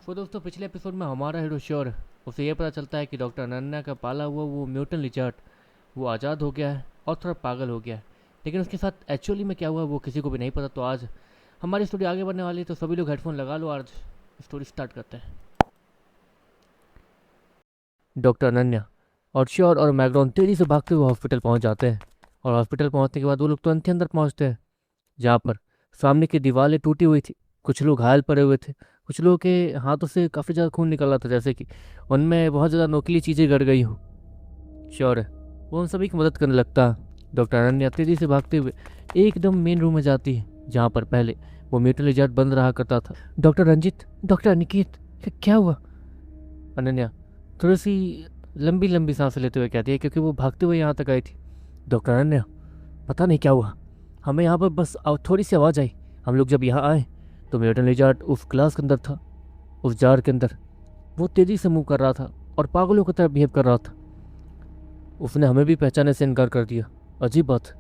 तो दोस्तों पिछले एपिसोड में हमारा हीरो श्योर उसे ये पता चलता है कि डॉक्टर अनन्या का पाला हुआ वो म्यूटन लिजर्ट वो आज़ाद हो गया है और थोड़ा पागल हो गया है। लेकिन उसके साथ एक्चुअली में क्या हुआ वो किसी को भी नहीं पता। तो आज हमारी स्टोरी आगे बढ़ने वाली है, तो सभी लोग हेडफोन लगा लो, आज स्टोरी स्टार्ट करते हैं। डॉक्टर अनन्या और श्योर और मैग्रॉन तेजी से भागते हुए हॉस्पिटल पहुंच जाते हैं। और हॉस्पिटल पहुंचने के बाद वो लोग तुरंत ही अंदर पहुंचते हैं, जहाँ पर सामने की दीवारें टूटी हुई थी, कुछ लोग घायल पड़े हुए थे, कुछ लोगों के हाथों से काफ़ी ज़्यादा खून निकल रहा था, जैसे कि उनमें बहुत ज़्यादा नोकीली चीज़ें गड़ गई हो। श्योर है वो उन सभी की मदद करने लगता है। डॉक्टर अनन्या तेज़ी से भागते हुए एकदम मेन रूम में जाती है, जहाँ पर पहले वो म्यूटल लिजर्ट बंद रहा करता था। डॉक्टर रंजित, डॉक्टर अनिकेत, क्या हुआ? अनन्या थोड़ी सी लंबी लंबी सांसें लेते हुए कहती है, क्योंकि वो भागते हुए यहाँ तक आई थी। डॉक्टर अनन्या, पता नहीं क्या हुआ, हमें यहाँ पर बस थोड़ी सी आवाज़ आई। हम लोग जब यहाँ आए तो म्यूटन लिजर्ट उस क्लास के अंदर था, उस जार के अंदर। वो तेज़ी से मूव कर रहा था और पागलों की तरह बिहेव कर रहा था। उसने हमें भी पहचानने से इनकार कर दिया। अजीब बात,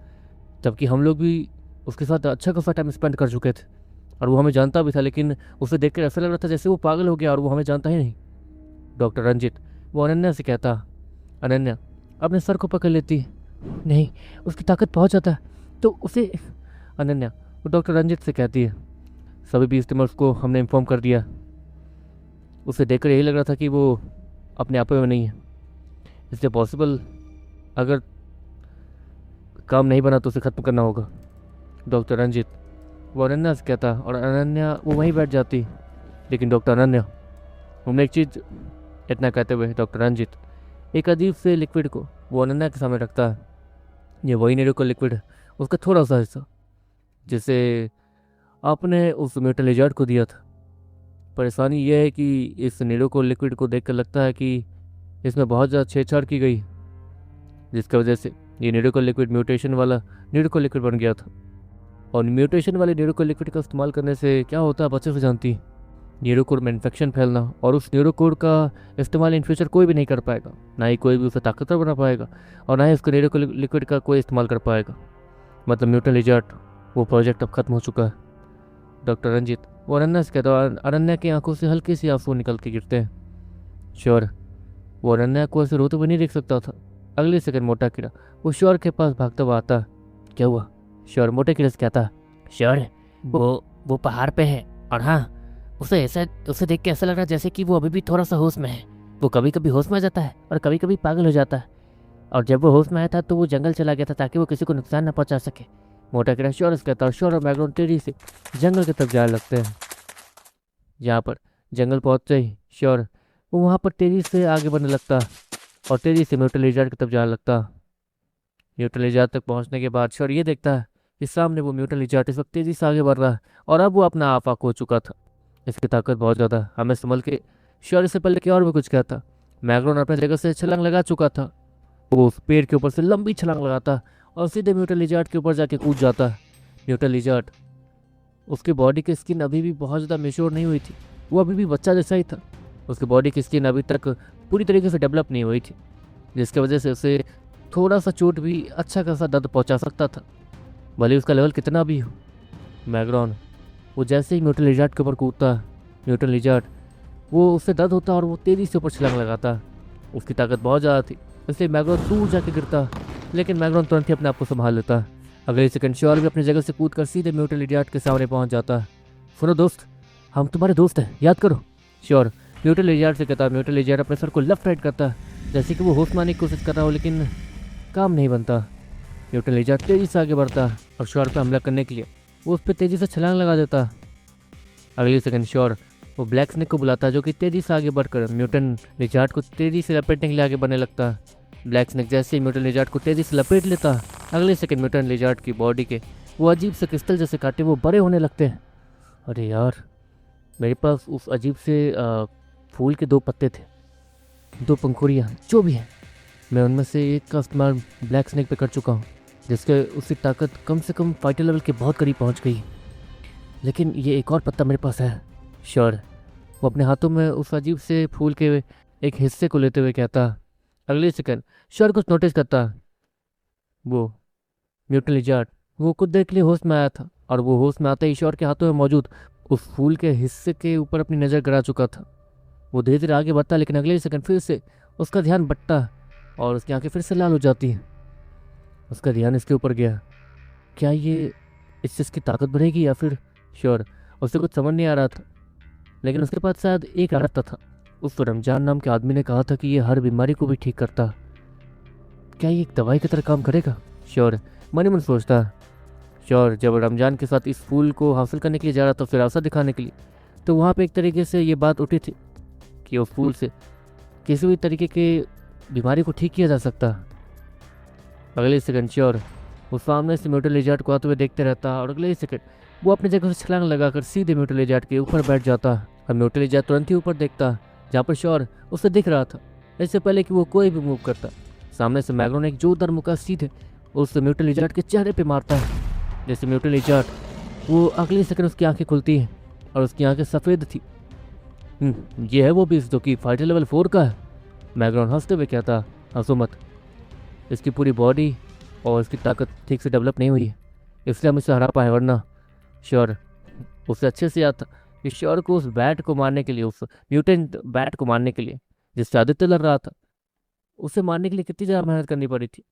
जबकि हम लोग भी उसके साथ अच्छा खासा टाइम स्पेंड कर चुके थे और वो हमें जानता भी था, लेकिन उसे देखकर ऐसा लग रहा था जैसे वो पागल हो गया और वो हमें जानता ही नहीं। डॉक्टर रंजित वो अनन्या से कहता। अनन्या अपने सर को पकड़ लेती। नहीं, उसकी ताकत बहुत ज़्यादा है, तो उसे। अनन्या वो डॉक्टर रंजित से कहती है, सभी भी कस्टमर्स को हमने इन्फॉर्म कर दिया। उसे देखकर यही लग रहा था कि वो अपने आप में नहीं है, इसलिए पॉसिबल अगर काम नहीं बना तो उसे ख़त्म करना होगा। डॉक्टर रंजित वो अनन्या से कहता और अनन्या वो वहीं बैठ जाती। लेकिन डॉक्टर अनन्या, हमने एक चीज़, इतना कहते हुए डॉक्टर रंजित एक अजीब से लिक्विड को वो अनन्या के सामने रखता है। ये वही न्यूरोकल लिक्विड है, उसका थोड़ा सा हिस्सा, जिसे आपने उस म्यूटल लिजर्ट को दिया था। परेशानी यह है कि इस न्यूरोकल लिक्विड को देखकर लगता है कि इसमें बहुत ज़्यादा छेड़छाड़ की गई, जिसकी वजह से ये न्यूरोकल लिक्विड म्यूटेशन वाला न्यूरोकल लिक्विड बन गया था। और म्यूटेशन वाले न्यूरोकल लिक्विड का इस्तेमाल करने से क्या होता है, बच्चे से जानती है, न्यूरोकोर में इन्फेक्शन फैलना, और उस न्यूरोकोर का इस्तेमाल इन फ्यूचर कोई भी नहीं कर पाएगा, ना ही कोई भी उसे ताकतवर बना पाएगा और ना ही उसके न्यूरोकोल लिक्विड का कोई इस्तेमाल कर पाएगा। मतलब म्यूटल लिजर्ट वो प्रोजेक्ट अब खत्म हो चुका है। डॉक्टर रंजित वो अनन्या से कहता है। अनन्या की आंखों से हल्के से आंसू निकल के गिरते हैं। श्योर वो अनन्या को ऐसे रोते हुए नहीं देख सकता था। अगले सेकंड मोटा कीड़ा वो श्योर के पास भागता हुआ आता है। क्या हुआ? श्योर मोटे कीड़े से कहता है। श्योर वो पहाड़ पे है, और हाँ, उसे देख के ऐसा लग रहा है जैसे कि वो अभी भी थोड़ा सा होश में है। वो कभी कभी होश में आ जाता है और कभी कभी पागल हो जाता है, और जब वो होश में आया था तो वो जंगल चला गया था ताकि वो किसी को नुकसान न पहुंचा सके। मोटा कीड़ा श्योर से कहता है। श्योर और मैग्रोन तेजी से जंगल की तरफ जाने लगते हैं। जहाँ पर जंगल पहुँचते ही श्योर वो वहाँ पर तेज़ी से आगे बढ़ने लगता और तेज़ी से म्यूटल लिजर्ट की तरफ जाने लगता। म्यूटल लिजर्ट तक पहुँचने के बाद श्योर ये देखता है कि सामने वो म्यूटल लिजर्ट इस वक्त तेज़ी से आगे बढ़ रहा है और अब वो अपना आपा खो चुका था। इसकी ताकत बहुत ज़्यादा है, हमें संभल के। श्योर इससे पहले कि और भी कुछ कहता, मैग्रोन अपने जगह से छलांग लगा चुका था। वो उस पेड़ के ऊपर से लंबी छलांग लगाता और सीधे म्यूटल लिजर्ट के ऊपर जाके कूद जाता है। म्यूटल लिजर्ट उसकी बॉडी की स्किन अभी भी बहुत ज़्यादा मैच्योर नहीं हुई थी, वो अभी भी बच्चा जैसा ही था। उसकी बॉडी की स्किन अभी तक पूरी तरीके से डेवलप नहीं हुई थी, जिसकी वजह से उसे थोड़ा सा चोट भी अच्छा खासा दर्द पहुंचा सकता था, भले उसका लेवल कितना भी हो। मैग्रॉन वो जैसे ही म्यूटल लिजर्ट के ऊपर कूदता, म्यूटल लिजर्ट वो उससे दर्द होता और वो तेज़ी से ऊपर छलांग लगाता। उसकी ताकत बहुत ज़्यादा थी, इसलिए मैग्रॉन दूर जाके गिरता, लेकिन मैग्रॉन तुरंत ही अपने आप को संभाल लेता। अगले सेकंड श्योर भी अपनी जगह से कूद कर सीधे म्यूटल लिजर्ट के सामने पहुंच जाता। सुनो दोस्त, हम तुम्हारे दोस्त हैं, याद करो। श्योर म्यूटल लिजर्ट से कहता। म्यूटल लिजर्ट अपने सर को लेफ्ट राइट करता, जैसे कि वो होश मारने की कोशिश कर रहा हो, लेकिन काम नहीं बनता। म्यूटल लिजर्ट तेज़ी से आगे बढ़ता और श्योर पर हमला करने के लिए वो उस पर तेज़ी से छलांग लगा देता। अगले सेकंड श्योर वो ब्लैक स्नेक को बुलाता, जो कि तेज़ी से आगे बढ़कर म्यूटन लिजर्ट को तेज़ी से लपेटने के लिए आगे बढ़ने लगता। ब्लैक स्नेक जैसे ही म्यूटन लिजर्ट को तेज़ी से लपेट लेता, अगले सेकंड म्यूटन लिजर्ट की बॉडी के वो अजीब से क्रिस्टल जैसे कांटे वो बड़े होने लगते हैं। अरे यार, मेरे पास उस अजीब से फूल के 2 पत्ते थे, 2 पंखुड़ियाँ, जो भी हैं, मैं उनमें से एक का इस्तेमाल ब्लैक स्नेक पे कर चुका हूँ, जिसके उसकी ताकत कम से कम फाइटर लेवल के बहुत करीब पहुँच गई। लेकिन ये एक और पत्ता मेरे पास है। श्योर वो अपने हाथों में उस अजीब से फूल के एक हिस्से को लेते हुए कहता। अगले सेकंड श्योर कुछ नोटिस करता, वो म्यूटल लिजर्ट वो कुछ देर के लिए होश में आया था, और वो होश में आते ही श्योर के हाथों में मौजूद उस फूल के हिस्से के ऊपर अपनी नज़र गड़ा चुका था। वो धीरे धीरे आगे बढ़ता है, लेकिन अगले ही सेकंड फिर से उसका ध्यान बटता है और उसकी आंखें फिर से लाल हो जाती हैं। उसका ध्यान इसके ऊपर गया, क्या ये इससे इसकी ताकत बढ़ेगी या फिर श्योर, उसे कुछ समझ नहीं आ रहा था। लेकिन उसके पास शायद एक रास्ता था। उस रमजान नाम के आदमी ने कहा था कि ये हर बीमारी को भी ठीक करता। क्या ये एक दवाई की तरह काम करेगा? श्योर, मन ही मन सोचता। श्योर, जब रमजान के साथ इस फूल को हासिल करने के लिए जा रहा था, फिर आशा दिखाने के लिए, तो वहाँ पे एक तरीके से ये बात उठी थी कि उस फूल से किसी भी तरीके के बीमारी को ठीक किया जा सकता। अगले सेकंड श्योर, वो सामने से म्यूटल लिजार्ड को आते हुए देखते रहता और अगले ही सेकंड वो अपनी जगह से छलांग लगाकर सीधे म्यूटल लिजार्ड के ऊपर बैठ जाता और म्यूटल लिजार्ड तुरंत ही ऊपर देखता जहाँ पर श्योर उसे दिख रहा था। इससे पहले कि वो कोई भी मूव करता, सामने से मैग्रो ने एक जोरदार मुक्का सीधे उस म्यूटल लिजार्ड के चेहरे पे मारता है। जैसे म्यूटल लिजार्ड, वो अगले सेकंड उसकी आंखें खुलती हैं और उसकी आंखें सफ़ेद थी। ये है वो बीस जो कि फाइटर लेवल 4 का है। मैग्रोन हंसते हुए कहता, हंसो मत, इसकी पूरी बॉडी और इसकी ताकत ठीक से डेवलप नहीं हुई है, इसलिए हम इसे हरा पाए, वरना श्योर उसे अच्छे से याद था कि श्योर को उस बैट को मारने के लिए, उस म्यूटेंट बैट को मारने के लिए जिससे आदित्य लड़ रहा था, उसे मारने के लिए कितनी ज़्यादा मेहनत करनी पड़ी थी।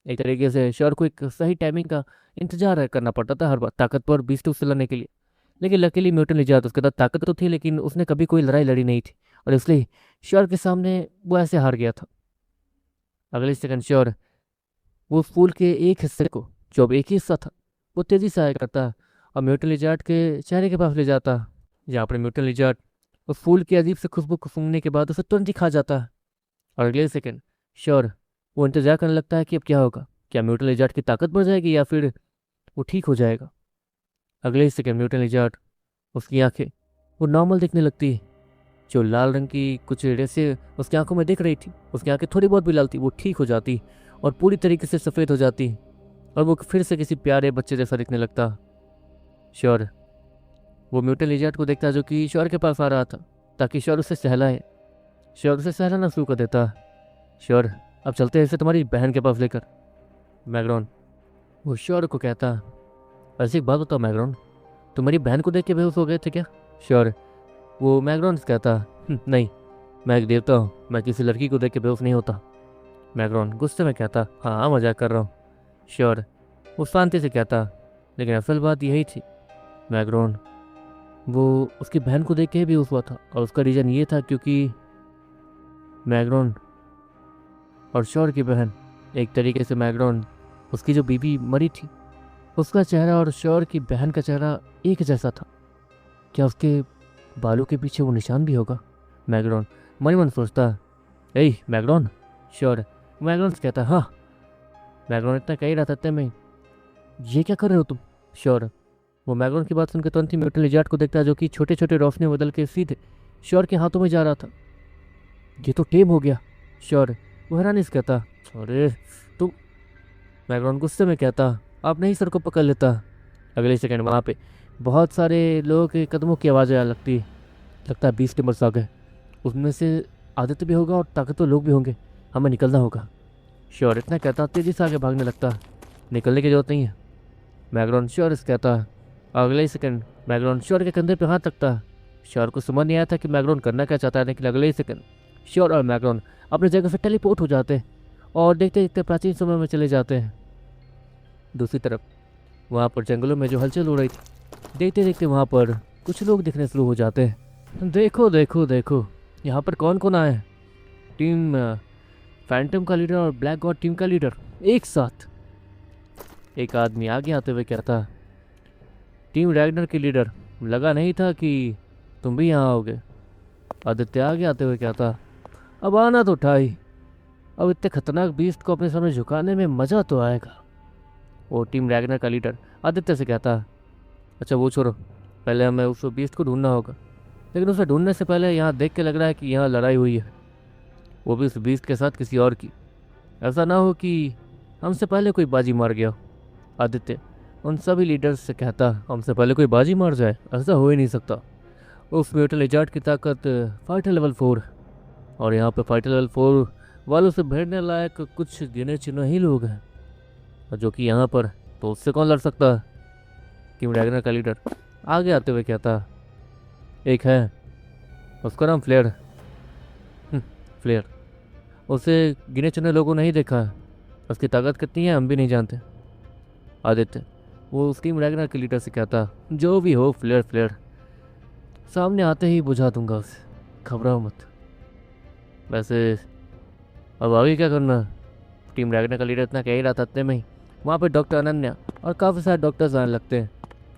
एक तरीके से श्योर को एक सही टाइमिंग का इंतजार करना पड़ता था हर बार ताकतवर बीस्ट से लड़ने के लिए। लेकिन लकीली म्यूटेंट लिजार्ड, उसके साथ ताकत तो थी लेकिन उसने कभी कोई लड़ाई लड़ी नहीं थी और इसलिए श्योर के सामने वो ऐसे हार गया था। अगले सेकंड श्योर वो फूल के एक हिस्से को, जो अब एक ही हिस्सा था, वो तेज़ी से आया करता और म्यूटेंट लिजार्ड के चेहरे के पास ले जाता, जहाँ पर म्यूटेंट लिजार्ड उस फूल की अजीब से खुशबू को सूंघने के बाद उसे तुरंत ही खा जाता है। और अगले सेकंड श्योर वो इंतजार करने लगता है कि अब क्या होगा, क्या म्यूटेंट लिजार्ड की ताकत बढ़ जाएगी या फिर वो ठीक हो जाएगा। अगले ही सेकंड म्यूटेंट लिजार्ड, उसकी आंखें वो नॉर्मल दिखने लगती है। जो लाल रंग की कुछ रेसे उसकी आंखों में दिख रही थी, उसकी आंखें थोड़ी बहुत भी लाल थी, वो ठीक हो जाती और पूरी तरीके से सफ़ेद हो जाती और वो फिर से किसी प्यारे बच्चे जैसा दिखने लगता। श्योर वो म्यूटेंट लिजार्ड को देखता जो कि श्योर के पास आ रहा था ताकि श्योर उसे सहलाए। श्योर उसे सहलाना शुरू कर देता। श्योर, अब चलते हैं इसे तुम्हारी बहन के पास लेकर। मैग्रोन वो श्योर को कहता, ऐसी एक बात बताओ मैग्रोन, तुम्हारी बहन को देख के बेहोश हो गए थे क्या? श्योर वो मैग्रोन से कहता, नहीं, मैं एक देवता हूँ, मैं किसी लड़की को देख के बेहोश नहीं होता। मैग्रोन गुस्से में कहता, हाँ मजाक कर रहा हूँ। श्योर वो शांति से कहता, लेकिन असल बात यही थी मैग्रोन, वो उसकी बहन को देख के बेहोश हुआ था और उसका रीज़न ये था क्योंकि मैग्रोन और श्योर की बहन, एक तरीके से मैग्रोन उसकी जो बीबी मरी थी, उसका चेहरा और श्योर की बहन का चेहरा एक जैसा था। क्या उसके बालों के पीछे वो निशान भी होगा? मैग्रोन मन ही मन सोचता। ए मैग्रोन, श्योर मैग्रोन से कहता, हाँ। मैग्रोन इतना कह ही रहा था इतने में, ये क्या कर रहे हो तुम? श्योर वो मैग्रोन की बात सुनकर तुरंत ही म्यूटेंट लिजार्ड को देखता है जो कि छोटे छोटे रोशनी बदल के सीधे श्योर के हाथों में जा रहा था। ये तो टेम हो गया। श्योर वो हैरानी से कहता, अरे तुम। मैग्रोन गुस्से में कहता, आप नहीं सर को पकड़ लेता। अगले सेकंड वहाँ पे बहुत सारे लोगों के कदमों की आवाज़ आने लगती, लगता है 20 टिम्बर्स आ गए, उसमें से आदित्य भी होगा और ताकतवर लोग भी होंगे, हमें निकलना होगा। श्योर इतना कहता तेजी से आगे भागने लगता, निकलने की जरूरत नहीं है। मैग्रोन श्योर इस कहता। अगले ही सेकंड मैग्रोन श्योर के कंधे पे हाथ रखता। श्योर को समझ नहीं आया था कि मैग्रोन करना क्या चाहता है, लेकिन अगले ही सेकंड श्योर और मैग्रोन अपनी जगह से टेलीपोर्ट हो जाते हैं और देखते देखते प्राचीन समय में चले जाते हैं। दूसरी तरफ वहाँ पर जंगलों में जो हलचल हो रही थी, देखते देखते वहाँ पर कुछ लोग दिखने शुरू हो जाते हैं। देखो देखो देखो, यहाँ पर कौन कौन आए? टीम फैंटम का लीडर और ब्लैक गॉड टीम का लीडर एक साथ। एक आदमी आगे आते हुए कहता, टीम रैग्नर के लीडर, लगा नहीं था कि तुम भी यहाँ आओगे। आदित्य आगे आते हुए कहता, अब आना तो था ही, अब इतने खतरनाक बीस्ट को अपने सामने झुकाने में मज़ा तो आएगा। वो टीम रैग्नर का लीडर आदित्य से कहता, अच्छा वो छोड़ो, पहले हमें उस बीस्ट को ढूंढना होगा, लेकिन उसे ढूंढने से पहले यहाँ देख के लग रहा है कि यहाँ लड़ाई हुई है, वो भी उस बीस्ट के साथ किसी और की। ऐसा ना हो कि हमसे पहले कोई बाजी मार गया हो। आदित्य उन सभी लीडर्स से कहता, हमसे पहले कोई बाजी मार जाए, ऐसा हो ही नहीं सकता। उस म्यूटेंट लिजार्ड की ताकत फाइटर लेवल 4 और यहाँ पे फाइटर लेवल 4 वालों से भिड़ने लायक कुछ गिने चुने ही लोग हैं, और जो कि यहाँ पर, तो उससे कौन लड़ सकता है? टीम रैग्नर का लीडर आगे आते हुए कहता, एक है, उसका नाम फ्लेयर, फ्लेयर। उसे गिने चुने लोगों ने ही देखा है। उसकी ताकत कितनी है हम भी नहीं जानते। आदित्य, वो उस टीम रैगनर के लीडर से कहता, जो भी हो फ्लेयर फ्लेयर, सामने आते ही बुझा दूंगा उसे, घबराओ मत। वैसे अब आगे क्या करना है? टीम रैगनर का लीडर इतना कह ही रहा था, इतने में ही वहाँ पे डॉक्टर अनन्या और काफ़ी सारे डॉक्टर्स आने लगते हैं।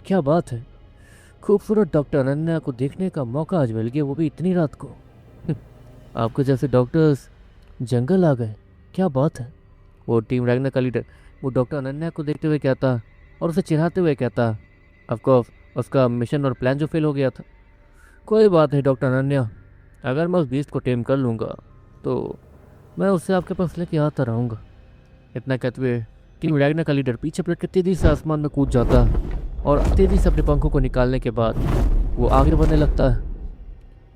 क्या बात है, खूबसूरत डॉक्टर अनन्या को देखने का मौका आज मिल गया, वो भी इतनी रात को। आपके जैसे डॉक्टर्स जंगल आ गए, क्या बात है। वो टीम रैगनर का लीडर वो डॉक्टर अनन्या को देखते हुए कहता और उसे चिढ़ाते हुए कहता, ऑफकोर्स उसका मिशन और प्लान जो फेल हो गया था। कोई बात नहीं डॉक्टर अनन्या, अगर मैं उस बीस्ट को टेम कर लूँगा तो मैं उससे आपके पास लेके आता रहूँगा। इतना कहते हुए टीम रैगनर का लीडर पीछे पलट के तेज़ी से आसमान में कूद जाता और तेज़ी से अपने पंखों को निकालने के बाद वो आगे बढ़ने लगता है।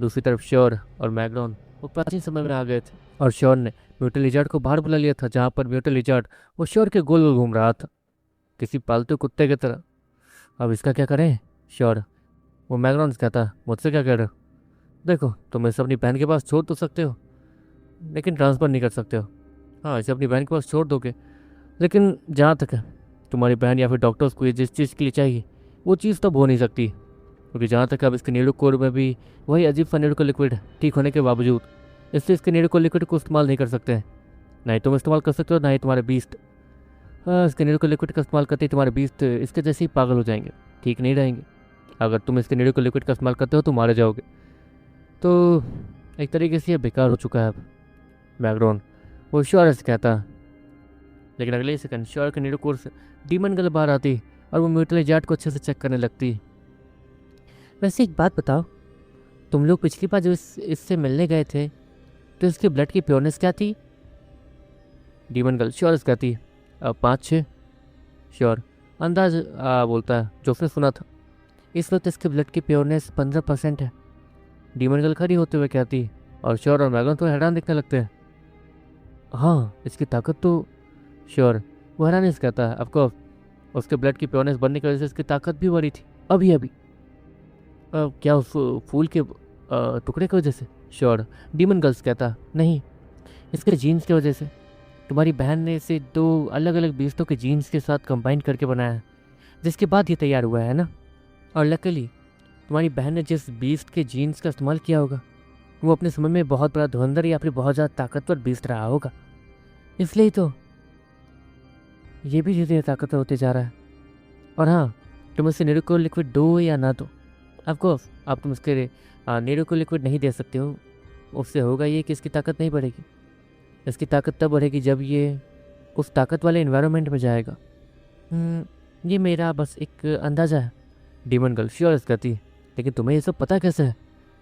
दूसरी तरफ श्योर और मैग्रॉन वो प्राचीन समय में आ गए थे और श्योर ने म्यूटल लिजार्ड को बाहर बुला लिया था, जहाँ पर म्यूटल लिजार्ड वो श्योर के गोल गोल घूम रहा था, किसी पालतू कुत्ते की तरह। अब इसका क्या करें? श्योर वो मैग्रॉन से कहता, मुझसे क्या कह रहे हो? देखो तुम इसे अपनी बहन के पास छोड़ तो सकते हो, लेकिन ट्रांसफ़र नहीं कर सकते हो। हाँ, इसे अपनी बहन के पास छोड़ दोगे, लेकिन जहाँ तक है तुम्हारी बहन या फिर डॉक्टर्स को ये जिस चीज़ के लिए चाहिए वो चीज़ तब हो नहीं सकती, क्योंकि जहाँ तक अब इसके नीडो कोर में भी वही अजीब सा नीडो लिक्विड ठीक होने के बावजूद इससे इसके नीडो लिक्विड को इस्तेमाल नहीं कर सकते हैं। ना ही तुम इस्तेमाल कर सकते हो, ना ही तुम्हारे बीस्ट। हाँ, इसके नीडो लिक्विड का इस्तेमाल करते ही तुम्हारे बीस्ट इसके जैसे ही पागल हो जाएंगे, ठीक नहीं रहेंगे। अगर तुम इसके नीडो लिक्विड का इस्तेमाल करते हो तो मारे जाओगे। तो एक तरीके से ये बेकार हो चुका है अब। मैग्रॉन वो श्योर से कहता, लेकिन अगले ही सेकंड श्योर के नीडो कोर से डीमन गर्ल बाहर आती और वो म्यूटल जैट को अच्छे से चेक करने लगती। वैसे एक बात बताओ, तुम लोग पिछली बार जो इससे मिलने गए थे तो इसके ब्लड की प्योरनेस क्या थी? डीमन गर्ल श्योर कहती, 5-6। श्योर अंदाज बोलता है जो उसने सुना था, इस वक्त इसके ब्लड की प्योरनेस 15% है। डीमन गर्ल खड़ी होते हुए कहती और श्योर और मैगन तो हैरान दिखने लगते हैं। हाँ, इसकी ताकत तो। श्योर वो हैरानी से कहता है, ऑफकोर्स उसके ब्लड की प्योरनेस बढ़ने की वजह से इसकी ताकत भी बढ़ी थी अभी अभी। क्या उस फूल के टुकड़े की वजह से? श्योर डीमन गर्ल्स कहता, नहीं, इसके जीन्स की वजह से। तुम्हारी बहन ने इसे 2 अलग अलग बीस्तों के जीन्स के साथ कंबाइन करके बनाया है, जिसके बाद ये तैयार हुआ है ना। और लकीली तुम्हारी बहन ने जिस बीस्ट के जीन्स का इस्तेमाल किया होगा वो अपने समय में बहुत बड़ा धुरंधर या फिर बहुत ज़्यादा ताकतवर बीस्ट रहा होगा, इसलिए तो ये भी धीरे धीरे ताकतवर होते जा रहा है। और हाँ, तुम इससे नीरो को लिक्विड दो या ना दो, ऑफकोर्स आप तुम इसके नीरो को लिक्विड नहीं दे सकते हो। उससे होगा ये कि इसकी ताकत नहीं बढ़ेगी। इसकी ताकत तब बढ़ेगी जब ये उस ताकत वाले इन्वायरमेंट में जाएगा। ये मेरा बस एक अंदाज़ा है। डीमन गर्ल श्योर कहती, लेकिन तुम्हें ये सब पता कैसे है?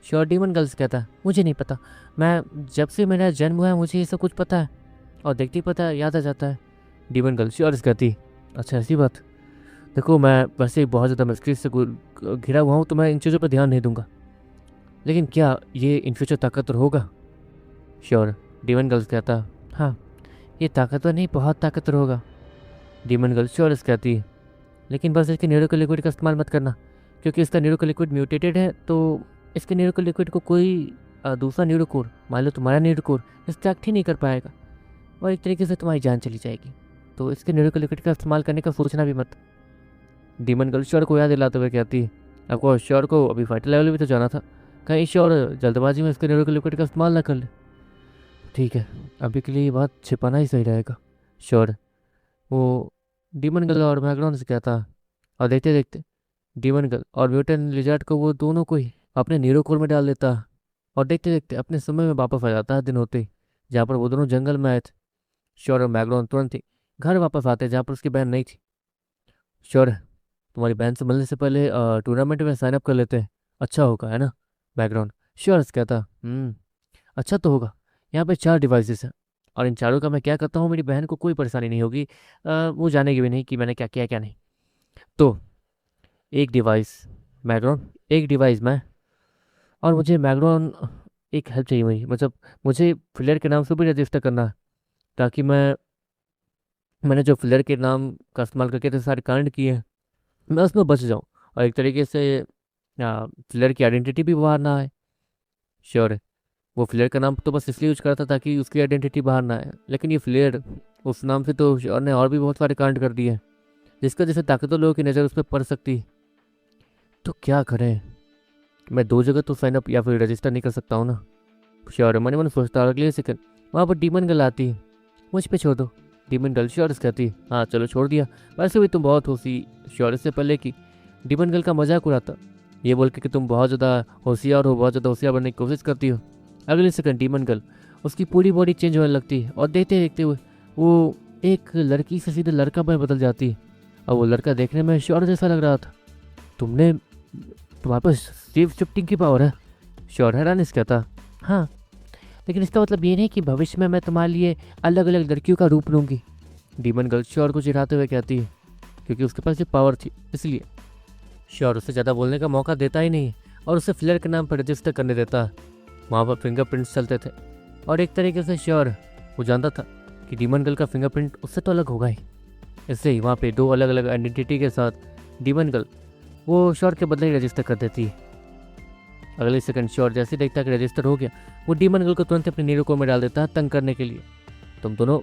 श्योर डीमन गर्ल्स कहता, मुझे नहीं पता, मैं जब से मेरा जन्म हुआ है मुझे ये सब कुछ पता है और देखते ही पता याद आ जाता है। डीमन गर्ल श्योर कहती, अच्छा ऐसी बात। देखो मैं वैसे बहुत ज़्यादा मिस्ट्री से घिरा हुआ हूँ तो मैं इन चीज़ों पर ध्यान नहीं दूंगा, लेकिन क्या ये इन फ्यूचर ताकतवर होगा? श्योर डीमन गर्ल्स कहता, हाँ ये ताकतवर नहीं बहुत ताकतवर होगा। डीमन गर्ल श्योर कहती, लेकिन बस इसके नीरो के लिक्विड का इस्तेमाल मत करना, क्योंकि इसका नीरो का लिक्विड म्यूटेटेड है, तो इसके नीरो के लिक्विड को कोई दूसरा नीरो कोर, मान लो तुम्हारा नीरो कोर, एक्सट्रैक्ट ही नहीं कर पाएगा और एक तरीके से तुम्हारी जान चली जाएगी। तो इसके नीरो के लिक्विड का इस्तेमाल करने का सोचना भी मत। डीमन गर्ल श्योर को याद दिलाते हुए कहती, आपको श्योर को अभी फाइटर लेवल भी तो जाना था, कहीं श्योर जल्दबाजी में इसके नीरो के लिक्विड का इस्तेमाल ना कर ले। ठीक है, अभी के लिए ये बात छिपाना ही सही रहेगा। श्योर वो डीमन गर्ल और मैग्रॉन से कहता, और देखते देखते डीमन गर्ल और म्यूटेंट लिजार्ड को वो दोनों को ही अपने नीरो कोर में डाल देता और देखते देखते अपने समय में वापस आ जाता है दिन होते ही, जहाँ पर वो दोनों जंगल में आए थे। श्योर और मैग्रॉन तुरंत ही घर वापस आते जहाँ पर उसकी बहन नहीं थी। श्योर तुम्हारी बहन से मिलने से पहले टूर्नामेंट में साइन अप कर लेते हैं, अच्छा होगा है ना? बैकग्राउंड श्योर कहता, अच्छा तो होगा। यहाँ पे 4 डिवाइसेस हैं और इन चारों का मैं क्या करता हूँ मेरी बहन को कोई परेशानी नहीं होगी, वो जानेगी भी नहीं कि मैंने क्या किया क्या नहीं। तो एक डिवाइस मैग्रॉन, एक डिवाइस मैं, और मुझे मैग्रॉन एक हेल्प चाहिए हुई, मतलब मुझे फ्लेयर के नाम से भी रजिस्टर करना है, ताकि मैंने जो फ्लेयर के नाम का इस्तेमाल करके तो सारे कांड किए हैं मैं उसमें बच जाऊँ और एक तरीके से फ्लेयर की आइडेंटिटी भी बाहर ना आए। श्योर है वो फ्लेयर का नाम तो बस इसलिए यूज करता ताकि उसकी आइडेंटिटी बाहर ना आए, लेकिन ये फ्लेयर उस नाम से तो श्योर ने और भी बहुत सारे कांड कर दिए जिसका जैसे ताकतवर लोगों की नज़र उस पर पड़ सकती। तो क्या करें? मैं 2 जगह तो साइन अप या फिर रजिस्टर नहीं कर सकता हूँ ना। श्योर है, मन सोचता और अगले सेकंड वहाँ पर डीमन गर्ल आती। मुझ पे छोड़ दो, डीमन गर्ल श्योर कहती। हाँ चलो छोड़ दिया, वैसे भी तुम बहुत होशी। श्योर से पहले कि डीमन गर्ल का मजाक उड़ाता, ये बोल के कि तुम बहुत ज़्यादा होशियार हो, बहुत ज़्यादा होशियार बनने की कोशिश करती हो। अगले सेकंड डीमन गर्ल उसकी पूरी बॉडी चेंज होने लगती है और देखते देखते हुए वो एक लड़की से सीधे लड़का में बदल जाती। और वो लड़का देखने में श्योर जैसा लग रहा था। तुम्हारे पास सेफ शिफ्टिंग की पावर है? श्योर हैरान इस कहता। हाँ, लेकिन इसका मतलब ये नहीं कि भविष्य में मैं तुम्हारे लिए अलग अलग लड़कियों का रूप लूँगी। डीमन गर्ल श्योर को चिढ़ाते हुए कहती है, क्योंकि उसके पास ये पावर थी इसलिए। श्योर उसे ज़्यादा बोलने का मौका देता ही नहीं और उसे फ्लेयर के नाम पर रजिस्टर करने देता। वहाँ पर फिंगरप्रिंट्स चलते थे और एक तरीके से श्योर वो जानता था कि डीमन गर्ल का फिंगरप्रिंट उससे तो अलग होगा ही। इससे ही वहाँ पे 2 अलग अलग आइडेंटिटी के साथ डीमन गर्ल वो श्योर के बदले ही रजिस्टर कर देती। अगले सेकंड श्योर जैसे ही देखता कि रजिस्टर हो गया, वो डीमन गर्ल को तुरंत अपने नीरों में डाल देता है तंग करने के लिए। तुम दोनों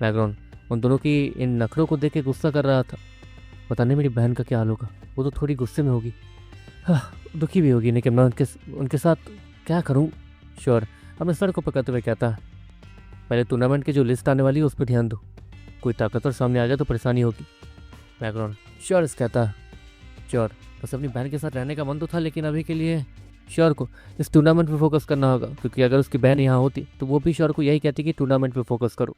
मैग्रॉन उन दोनों की इन नखरों को देख के गुस्सा कर रहा था। पता नहीं मेरी बहन का क्या हाल होगा, वो तो थोड़ी गुस्से में होगी, हाँ दुखी भी होगी, लेकिन मैं उनके साथ क्या करूँ? श्योर अपने सर को पकड़ते हुए कहता है, पहले टूर्नामेंट की जो लिस्ट आने वाली है उस पर ध्यान दो, कोई ताकतवर सामने आ जाए तो परेशानी होगी। मैग्रॉन श्योर कहता है। श्योर बस अपनी बहन के साथ रहने का मन तो था, लेकिन अभी के लिए श्योर को इस टूर्नामेंट पे फोकस करना होगा, क्योंकि अगर उसकी बहन यहाँ होती तो वो भी श्योर को यही कहती कि टूर्नामेंट पे फोकस करो।